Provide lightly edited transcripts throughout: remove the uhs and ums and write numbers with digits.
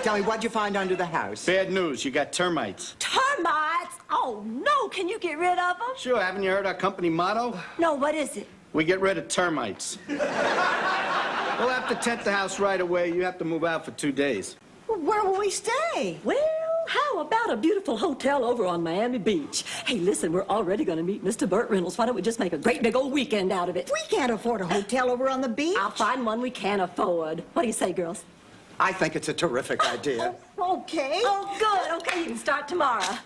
Tell me, what'd you find under the house? Bad news, you got termites. Termites? Oh, no. Can you get rid of them? Sure, haven't you heard our company motto? No, what is it? We get rid of termites. We'll have to tent the house right away. You have to move out for 2 days. Well, where will we stay? Well, how about a beautiful hotel over on Miami Beach? Hey, listen, we're already going to meet Mr. Burt Reynolds. Why don't we just make a great big old weekend out of it? We can't afford a hotel over on the beach. I'll find one we can afford. What do you say, girls? I think it's a terrific idea. Okay. Oh, good. Okay, you can start tomorrow.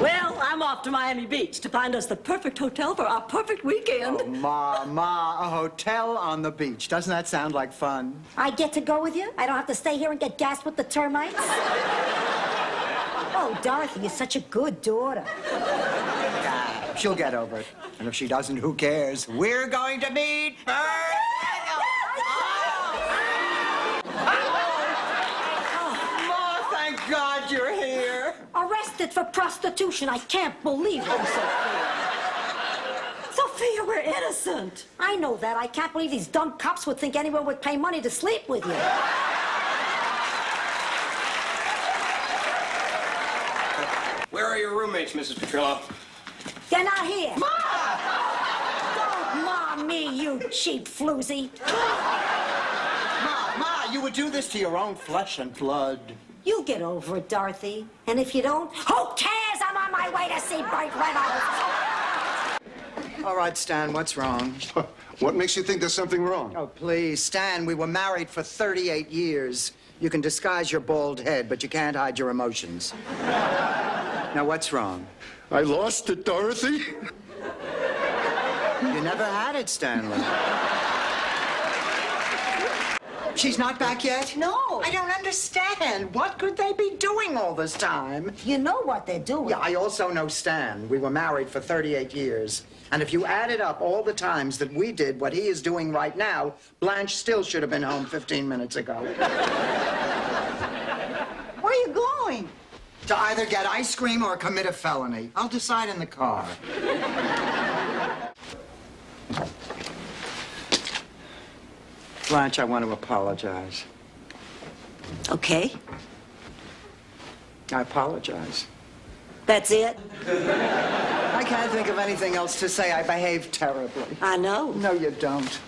Well, I'm off to Miami Beach to find us the perfect hotel for our perfect weekend. Oh, Ma, a hotel on the beach. Doesn't that sound like fun? I get to go with you? I don't have to stay here and get gassed with the termites? Oh, Dorothy, you're such a good daughter. Yeah, she'll get over it. And if she doesn't, who cares? We're going to meet Burt Ma, thank God you're here. Arrested for prostitution. I can't believe it. Sophia, we're innocent. I know that. I can't believe these dumb cops would think anyone would pay money to sleep with you. Where are your roommates, Mrs. Petrillo? They're not here. Ma! Don't ma me, you cheap floozy. Ma, you would do this to your own flesh and blood. You get over it, Dorothy. And if you don't, who cares? I'm on my way to see Burt Reynolds. All right, Stan, what's wrong? What makes you think there's something wrong? Oh, please, Stan, we were married for 38 years. You can disguise your bald head, but you can't hide your emotions. Now, what's wrong? I lost it, Dorothy. You never had it, Stanley. She's not back yet? No. I don't understand. What could they be doing all this time? You know what they're doing. Yeah, I also know Stan. We were married for 38 years. And if you added up all the times that we did what he is doing right now, Blanche still should have been home 15 minutes ago. Where are you going? To either get ice cream or commit a felony. I'll decide in the car. Blanche, I want to apologize. Okay, I apologize. that's it. I can't think of anything else to say. I behaved terribly. I know. No, you don't.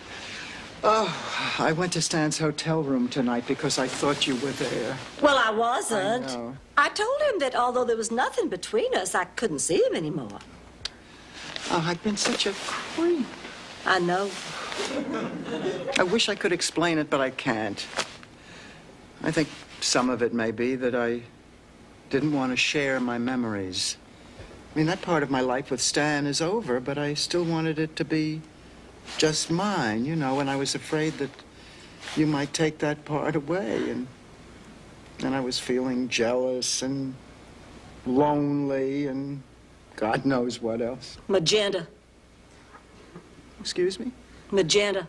Oh, I went to Stan's hotel room tonight because I thought you were there. Well, I wasn't. I know. I told him that although there was nothing between us, I couldn't see him anymore. Oh, I've been such a creep. I know. I wish I could explain it, but I can't. I think some of it may be that I didn't want to share my memories. I mean, that part of my life with Stan is over, but I still wanted it to be just mine, you know, and I was afraid that you might take that part away, and I was feeling jealous and lonely and God knows what else. Magenta. Excuse me? Magenta.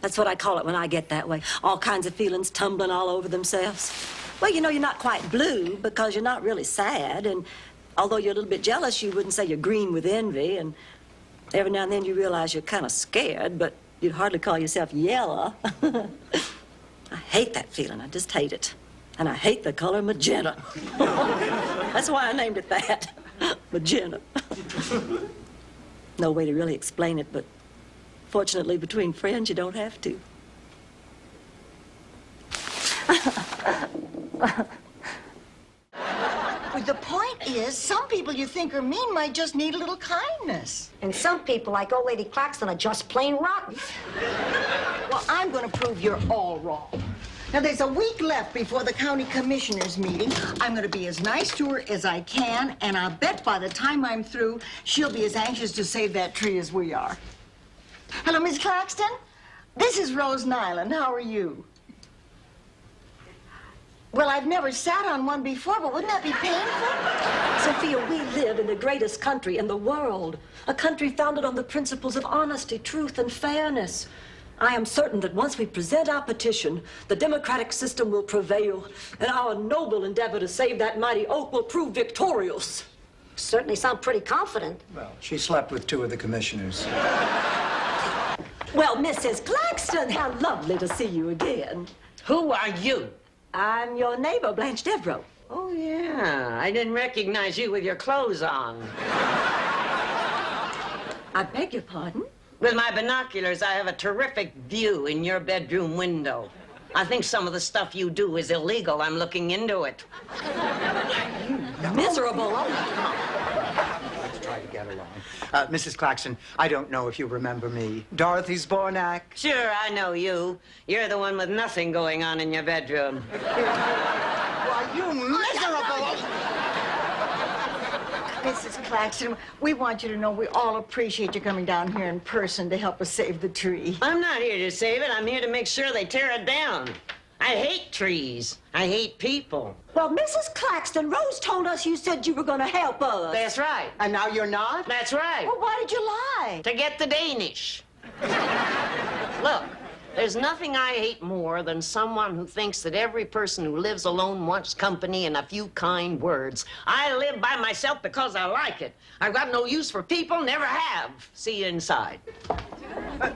That's what I call it when I get that way. All kinds of feelings tumbling all over themselves. Well, you know, you're not quite blue because you're not really sad, and although you're a little bit jealous, you wouldn't say you're green with envy, and every now and then you realize you're kind of scared, but you'd hardly call yourself yellow. I hate that feeling. I just hate it. And I hate the color magenta. That's why I named it that. Magenta. No way to really explain it, but fortunately, between friends, you don't have to. Well, the point is, some people you think are mean might just need a little kindness. And some people, like old Lady Claxton, are just plain rotten. Well, I'm going to prove you're all wrong. Now, there's a week left before the county commissioners meeting. I'm going to be as nice to her as I can, and I'll bet by the time I'm through, she'll be as anxious to save that tree as we are. Hello, Miss Claxton. This is Rose Nyland. How are you? Well, I've never sat on one before, but wouldn't that be painful? Sophia, we live in the greatest country in the world. A country founded on the principles of honesty, truth, and fairness. I am certain that once we present our petition, the democratic system will prevail, and our noble endeavor to save that mighty oak will prove victorious. Certainly sound pretty confident. Well, she slept with 2 of the commissioners. Well, Mrs. Claxton, how lovely to see you again. Who are you? I'm your neighbor, Blanche Devereaux. Oh, yeah. I didn't recognize you with your clothes on. I beg your pardon? With my binoculars, I have a terrific view in your bedroom window. I think some of the stuff you do is illegal. I'm looking into it. Miserable. Let's try to get along. Mrs. Claxton, I don't know if you remember me. Dorothy Zbornak. Sure, I know you. You're the one with nothing going on in your bedroom. Why, you miserable... Mrs. Claxton, we want you to know we all appreciate you coming down here in person to help us save the tree. I'm not here to save it. I'm here to make sure they tear it down. I hate trees. I hate people. Well, Mrs. Claxton, Rose told us you said you were going to help us. That's right. And now you're not? That's right. Well, why did you lie? To get the Danish. Look, there's nothing I hate more than someone who thinks that every person who lives alone wants company and a few kind words. I live by myself because I like it. I've got no use for people, never have. See you inside.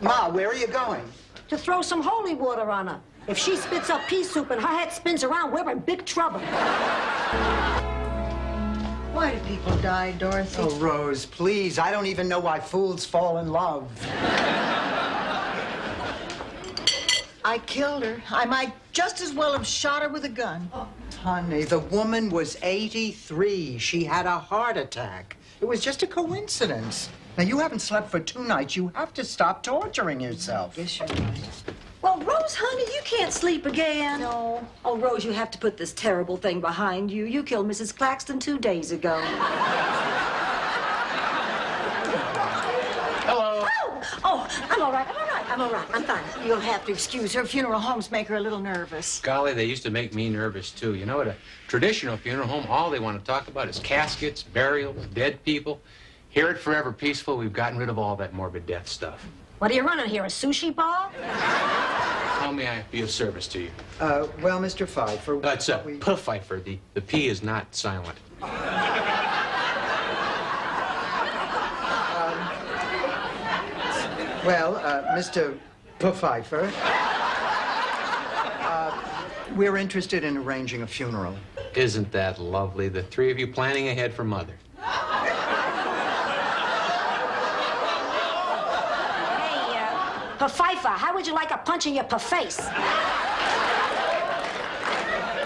Ma, where are you going? To throw some holy water on her. If she spits up pea soup and her head spins around, we're in big trouble. Why do people die, Dorothy? Oh, Rose, please. I don't even know why fools fall in love. I killed her. I might just as well have shot her with a gun. Honey, the woman was 83. She had a heart attack. It was just a coincidence. Now, you haven't slept for 2 nights. You have to stop torturing yourself. Yes, you're right. Well, Rose, honey, you can't sleep again. No. Oh, Rose, you have to put this terrible thing behind you. You killed Mrs. Claxton 2 days ago. Hello. Oh, I'm all right. I'm fine. You'll have to excuse her. Funeral homes make her a little nervous. Golly, they used to make me nervous, too. You know, at a traditional funeral home, all they want to talk about is caskets, burials, dead people. Here at Forever Peaceful, we've gotten rid of all that morbid death stuff. What are you running here, a sushi bar? How may I be of service to you? Well, Mr. Pfeiffer... It's a Pfeiffer. The P is not silent. Mr. Pfeiffer, we're interested in arranging a funeral. Isn't that lovely? The 3 of you planning ahead for Mother. Hey, Pfeiffer, how would you like a punch in your face?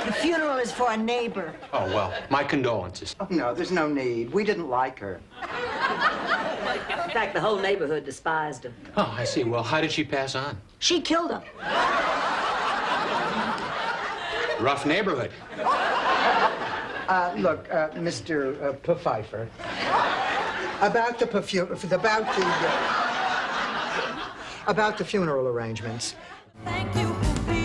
The funeral is for a neighbor. Oh, well, my condolences. Oh, no, there's no need. We didn't like her. In fact, the whole neighborhood despised her. Oh, I see. Well, how did she pass on? She killed her. Rough neighborhood. Look, Mr. Pfeiffer, about the funeral arrangements. Thank you for being